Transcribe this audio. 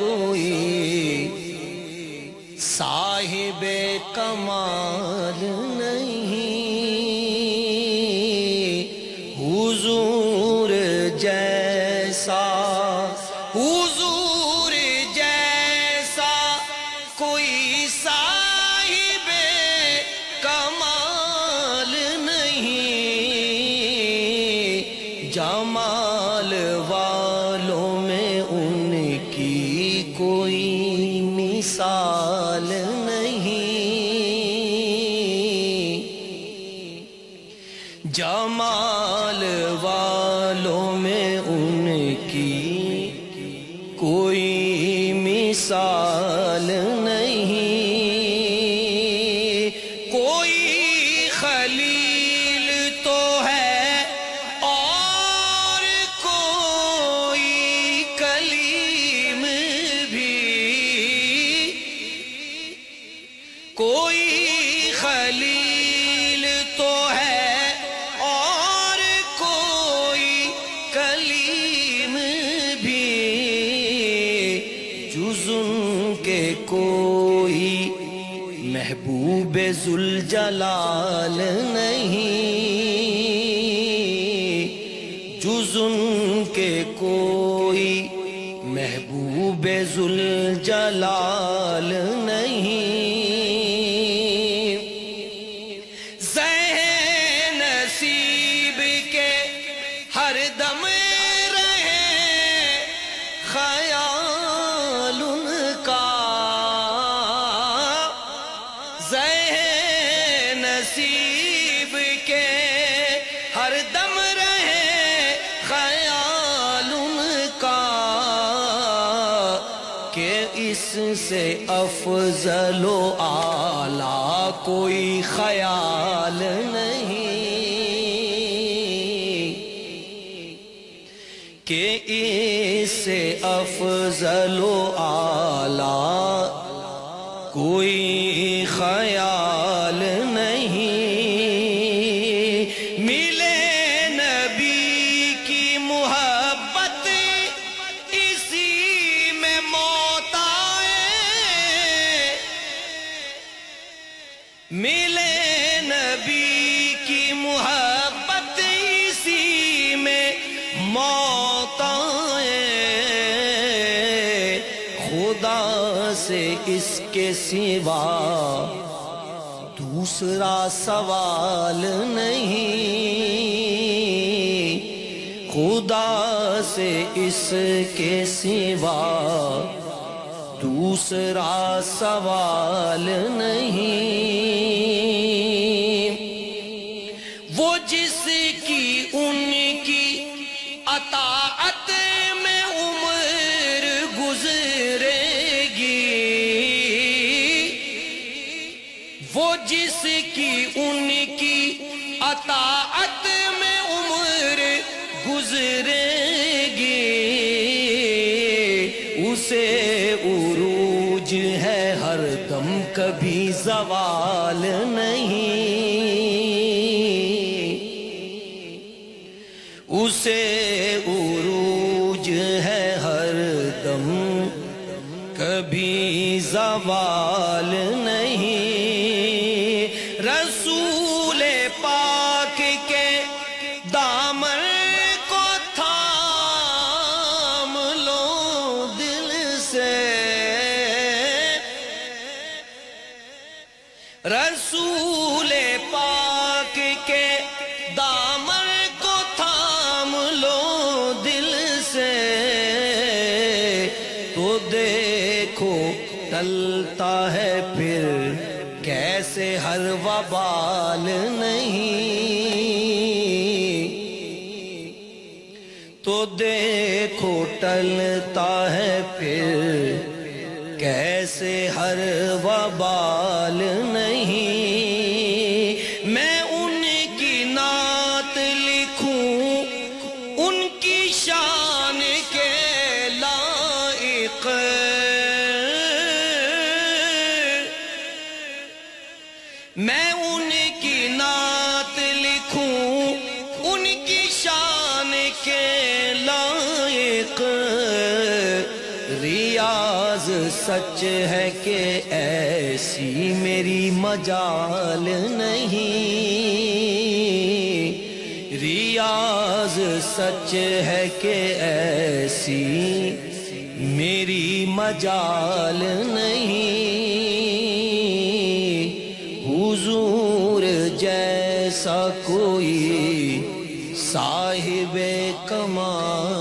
کوئی صاحب کمال نہیں، حضور جیسا کوئی صاحب کمال نہیں، جمال والوں میں ان کی کوئی مثال نہیں، جمال والوں میں ان کی کوئی مثال نہیں، کوئی خلیل تو ہے اور کوئی کلیم بھی، کوئی خلیل تو ہے اور کوئی کلیم بھی، جز ان کے کوئی محبوب ذوالجلال نہیں، جز ان کے کوئی محبوب ذوالجلال نہیں، ذہن نصیب کے ہر دم رہے خیال ان کا، ذہن نصیب کے ہر دم رہے خیال ان کا، کہ اس سے افضل و اعلیٰ کوئی خیال نہیں، کہ اس سے افضل و اعلیٰ کوئی خیال نہیں، ملے نبی کی محبت اسی میں موت آئے، ملے نبی کی محبت اسی میں موت آئے، خدا سے اس کے سوا دوسرا سوال نہیں، خدا سے اس کے سوا دوسرا سوال نہیں، وہ جس کی ان کی اطاعت میں عمر گزرے گی، وہ جس کی ان کی اطاعت میں عمر گزرے گی، اسے عروج ہے ہر دم کبھی زوال نہیں، اسے عروج ہے ہر دم کبھی زوال نہیں، رسول پاک کے دامن کو تھام لو دل سے، رسول پاک کے دامن کو تھام لو دل سے، تو دیکھو ٹلتا ہے پھر کیسے ہر وبال نہیں، تو دیکھو ٹلتا ہے پھر کیسے ہر وبال نہیں، میں ان کی نعت لکھوں ان کی شان کے لائق، میں ان کی نعت لکھوں ان کی شان کے لائق، ریا سچ ہے کہ ایسی میری مجال نہیں، ریاض سچ ہے کہ ایسی میری مجال نہیں، حضور جیسا کوئی صاحب کمال